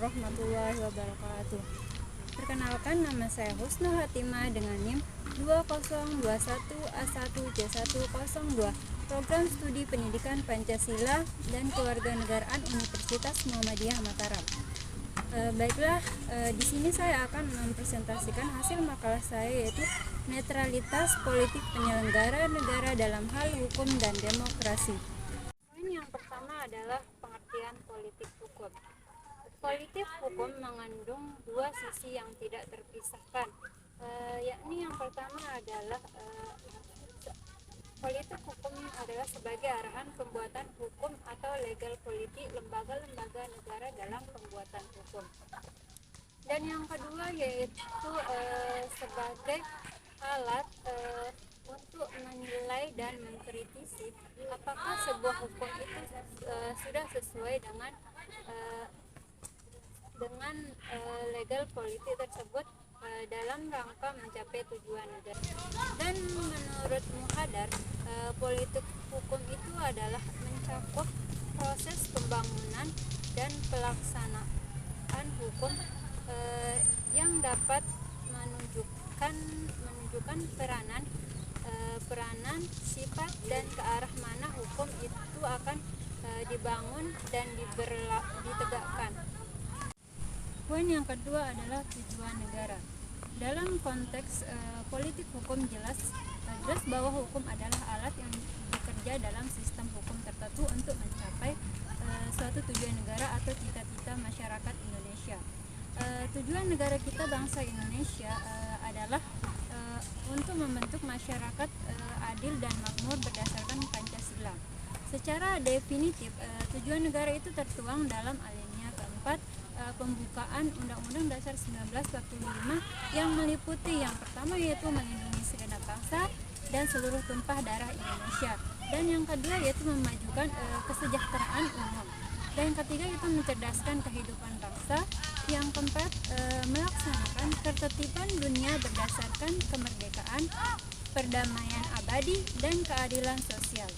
warahmatullahi wabarakatuh. Perkenalkan, nama saya Husnul Hatimah dengan NIM 2021A1J102, Program Studi Pendidikan Pancasila dan Kewarganegaraan Universitas Muhammadiyah Mataram. Di sini saya akan mempresentasikan hasil makalah saya, yaitu netralitas politik penyelenggara negara dalam hal hukum dan demokrasi. Poin yang pertama adalah pengertian politik hukum. Politik hukum mengandung dua sisi yang tidak terpisahkan, yakni yang pertama adalah politik hukum adalah sebagai arahan pembuatan hukum atau legal politik lembaga-lembaga negara dalam pembuatan hukum. Dan yang kedua yaitu sebagai alat untuk menilai dan mengkritisi apakah sebuah hukum itu sudah sesuai dengan legal politik tersebut dalam rangka mencapai tujuan negara. Dan menurut Muhadar, politik hukum itu adalah mencakup proses pembangunan dan pelaksanaan hukum yang dapat menunjukkan peranan, sifat, dan ke arah mana hukum itu akan dibangun dan ditegakkan. Poin yang kedua adalah tujuan negara. Dalam konteks politik hukum jelas bahwa hukum adalah alat yang bekerja dalam sistem hukum tertentu untuk mencapai suatu tujuan negara atau cita-cita masyarakat Indonesia. Tujuan negara kita bangsa Indonesia adalah untuk membentuk masyarakat adil dan makmur berdasarkan Pancasila. Secara definitif, tujuan negara itu tertuang dalam alinea keempat pembukaan Undang-Undang Dasar 1945 yang meliputi yang pertama yaitu melindungi segenap bangsa dan seluruh tumpah darah Indonesia, dan yang kedua yaitu memajukan kesejahteraan umum, dan yang ketiga yaitu mencerdaskan kehidupan bangsa, yang keempat melaksanakan ketertiban dunia berdasarkan kemerdekaan, perdamaian abadi, dan keadilan sosial.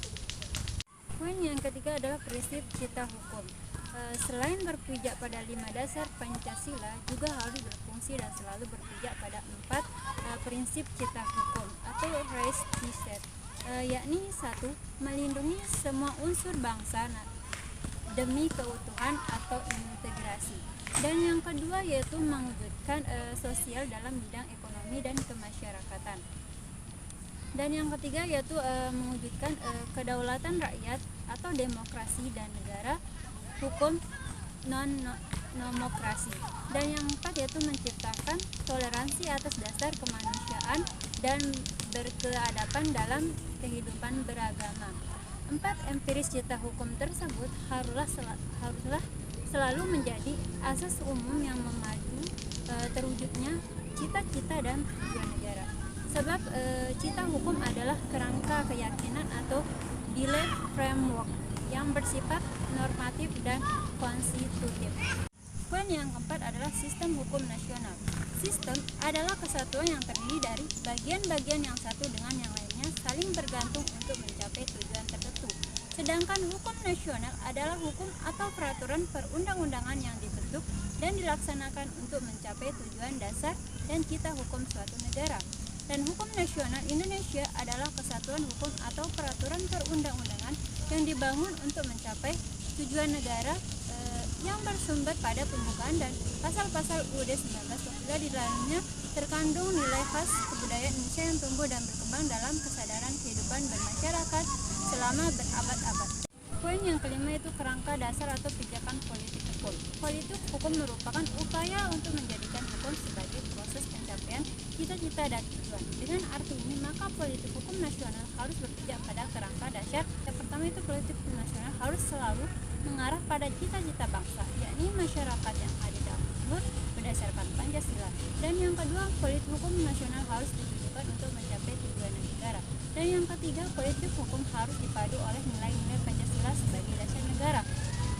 Poin yang ketiga adalah prinsip cita hukum. Selain berpijak pada 5 dasar Pancasila, juga harus berfungsi dan selalu berpijak pada 4 prinsip cita hukum atau res cit, yakni 1. Melindungi semua unsur bangsa demi keutuhan atau integrasi, dan yang kedua yaitu mewujudkan sosial dalam bidang ekonomi dan kemasyarakatan, dan yang ketiga yaitu mewujudkan kedaulatan rakyat atau demokrasi dan negara hukum non-nomokrasi, dan yang keempat yaitu menciptakan toleransi atas dasar kemanusiaan dan berkeadaban dalam kehidupan beragama. 4 empiris cita hukum tersebut haruslah selalu menjadi asas umum yang memadu terwujudnya cita-cita dan tujuan negara. Sebab cita hukum adalah kerangka keyakinan atau belief framework yang bersifat normatif dan konstitutif. Poin yang keempat adalah sistem hukum nasional. Sistem adalah kesatuan yang terdiri dari bagian-bagian yang satu dengan yang lainnya saling bergantung untuk mencapai tujuan tertentu. Sedangkan hukum nasional adalah hukum atau peraturan perundang-undangan yang dibentuk dan dilaksanakan untuk mencapai tujuan dasar dan cita hukum suatu negara. Dan hukum nasional Indonesia adalah kesatuan hukum atau peraturan perundang-undangan yang dibangun untuk mencapai tujuan negara yang bersumber pada pembukaan dan pasal-pasal UUD 1945. Di dalamnya terkandung nilai khas kebudayaan Indonesia yang tumbuh dan berkembang dalam kesadaran kehidupan bermasyarakat selama berabad-abad. Poin yang kelima itu kerangka dasar atau pijakan politik hukum. Politik hukum merupakan upaya untuk menjadikan hukum sebagai proses pencapaian cita-cita dan tujuan. Dengan arti ini, maka politik hukum nasional harus berpijak pada kerangka dasar. Yang pertama itu politik hukum nasional harus selalu mengarah pada cita-cita bangsa, yakni masyarakat yang adil dan makmur berdasarkan Pancasila. Dan yang kedua, politik hukum nasional harus ditujukan untuk mencapai tujuan negara. Dan yang ketiga, politik hukum harus dipadu oleh nilai-nilai Pancasila sebagai dasar negara.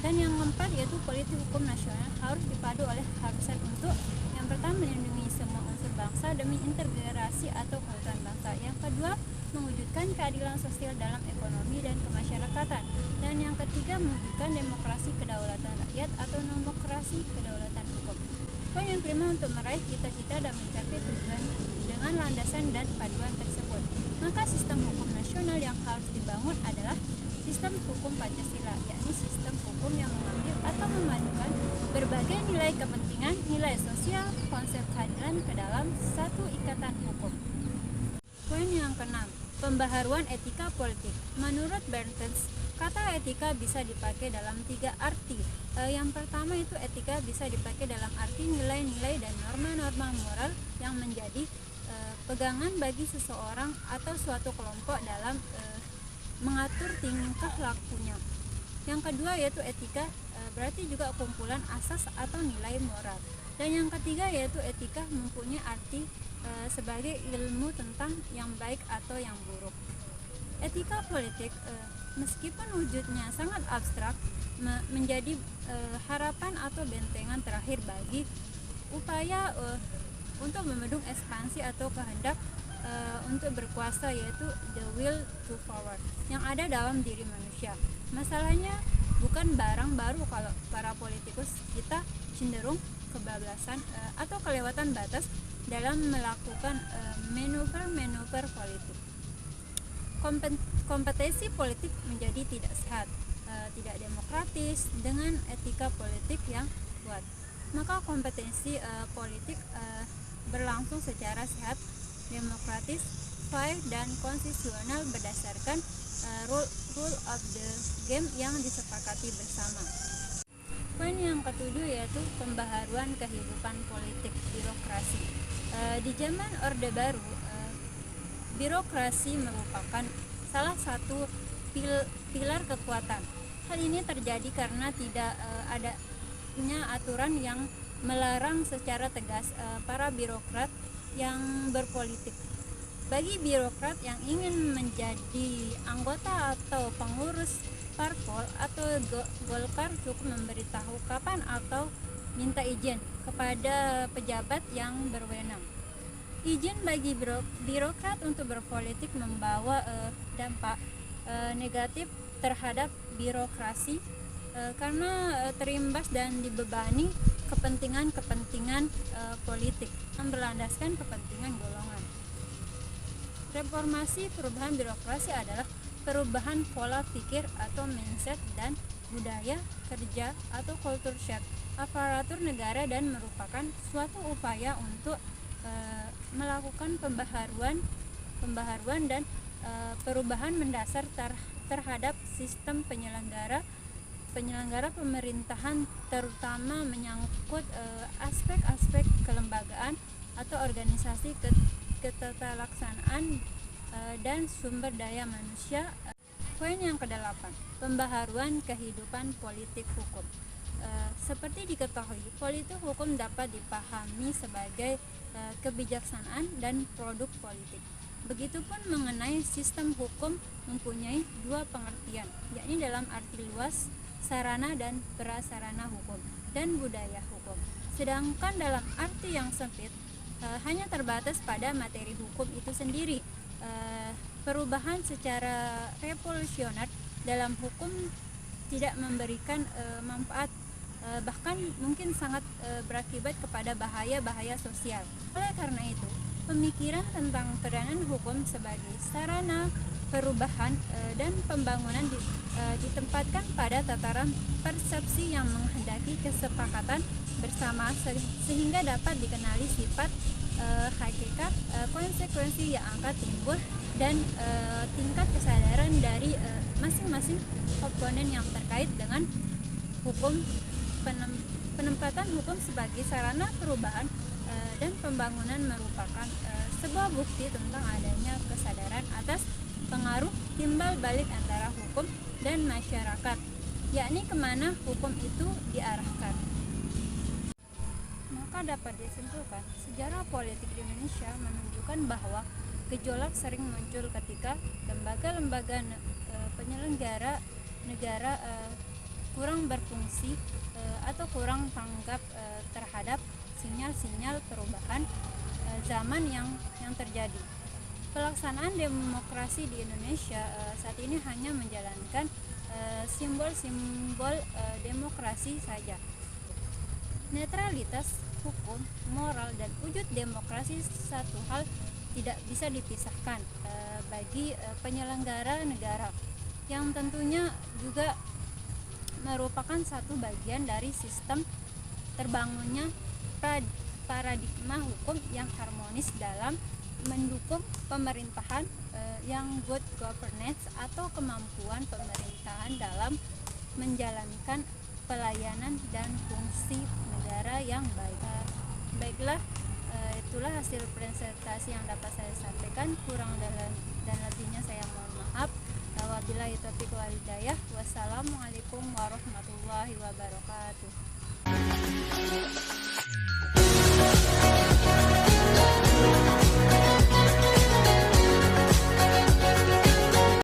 Dan yang keempat yaitu politik hukum nasional harus dipadu oleh harusan untuk yang pertama melindungi semua unsur bangsa demi integrasi atau keutuhan bangsa. Yang kedua, mewujudkan keadilan sosial dalam ekonomi dan kemasyarakatan. Dan yang ketiga, mewujudkan demokrasi kedaulatan rakyat atau nomokrasi kedaulatan hukum. Poin yang kelima, untuk meraih cita-cita dan mencapai tujuan dengan landasan dan paduan tersebut. Maka sistem hukum nasional yang harus dibangun adalah sistem hukum Pancasila, yakni sistem hukum yang mengambil atau memadukan berbagai nilai kepentingan, nilai sosial, konsep keadilan ke dalam satu ikatan hukum. Poin yang keenam, pembaharuan etika politik. Menurut Bertens, kata etika bisa dipakai dalam 3 arti. Yang pertama itu etika bisa dipakai dalam arti nilai-nilai dan norma-norma moral yang menjadi pegangan bagi seseorang atau suatu kelompok dalam mengatur tingkah lakunya. Yang kedua yaitu etika, berarti juga kumpulan asas atau nilai moral. Dan yang ketiga yaitu etika mempunyai arti sebagai ilmu tentang yang baik atau yang buruk. Etika politik meskipun wujudnya sangat abstrak, menjadi harapan atau bentengan terakhir bagi upaya untuk membendung ekspansi atau kehendak untuk berkuasa, yaitu the will to power yang ada dalam diri manusia. Masalahnya bukan barang baru kalau para politikus kita cenderung kebablasan atau kelewatan batas dalam melakukan manuver-manuver politik. Kompetensi politik menjadi tidak sehat, tidak demokratis dengan etika politik yang kuat. Maka kompetensi politik berlangsung secara sehat, demokratis, fair, dan konstitusional berdasarkan rule of the game yang disepakati bersama. Poin yang ketujuh yaitu pembaharuan kehidupan politik birokrasi. Di zaman Orde Baru, birokrasi merupakan salah satu pilar kekuatan. Hal ini terjadi karena tidak adanya aturan yang melarang secara tegas para birokrat yang berpolitik. Bagi birokrat yang ingin menjadi anggota atau pengurus parpol atau Golkar, cukup memberitahu kapan atau minta izin kepada pejabat yang berwenang. Izin bagi birokrat untuk berpolitik membawa dampak negatif terhadap birokrasi karena terimbas dan dibebani kepentingan politik yang berlandaskan kepentingan golongan. Reformasi perubahan birokrasi adalah perubahan pola pikir atau mindset dan budaya kerja atau culture shock aparatur negara dan merupakan suatu upaya untuk melakukan pembaharuan dan perubahan mendasar terhadap sistem penyelenggara pemerintahan, terutama menyangkut aspek-aspek kelembagaan atau organisasi ketatalaksanaan dan sumber daya manusia. Poin yang ke-8, pembaharuan kehidupan politik hukum. Seperti diketahui, politik hukum dapat dipahami sebagai kebijaksanaan dan produk politik. Begitupun mengenai sistem hukum mempunyai dua pengertian, yakni dalam arti luas sarana dan prasarana hukum dan budaya hukum. Sedangkan dalam arti yang sempit hanya terbatas pada materi hukum itu sendiri. Perubahan secara revolusioner dalam hukum tidak memberikan manfaat, bahkan mungkin sangat berakibat kepada bahaya-bahaya sosial. Oleh karena itu, pemikiran tentang peranan hukum sebagai sarana perubahan dan pembangunan ditempatkan pada tataran persepsi yang menghendaki kesepakatan bersama sehingga dapat dikenali sifat, hakikat, konsekuensi yang akan timbul dan tingkat kesadaran dari masing-masing komponen yang terkait dengan hukum. Penempatan hukum sebagai sarana perubahan dan pembangunan merupakan sebuah bukti tentang adanya kesadaran atas pengaruh timbal balik antara hukum dan masyarakat, yakni kemana hukum itu diarahkan. Maka dapat disimpulkan, sejarah politik di Indonesia menunjukkan bahwa gejolak sering muncul ketika lembaga-lembaga penyelenggara negara kurang berfungsi atau kurang tanggap terhadap sinyal-sinyal perubahan zaman yang terjadi. Pelaksanaan demokrasi di Indonesia saat ini hanya menjalankan simbol-simbol demokrasi saja. Netralitas hukum, moral, dan wujud demokrasi satu hal tidak bisa dipisahkan bagi penyelenggara negara, yang tentunya juga merupakan satu bagian dari sistem terbangunnya paradigma hukum yang harmonis dalam mendukung pemerintahan yang good governance atau kemampuan pemerintahan dalam menjalankan pelayanan dan fungsi negara yang baik. Baiklah, itulah hasil presentasi yang dapat saya sampaikan. Kurang dan lebihnya saya mohon maaf. Wabillahi taufiq wal hidayah. Wassalamualaikum warahmatullahi wabarakatuh.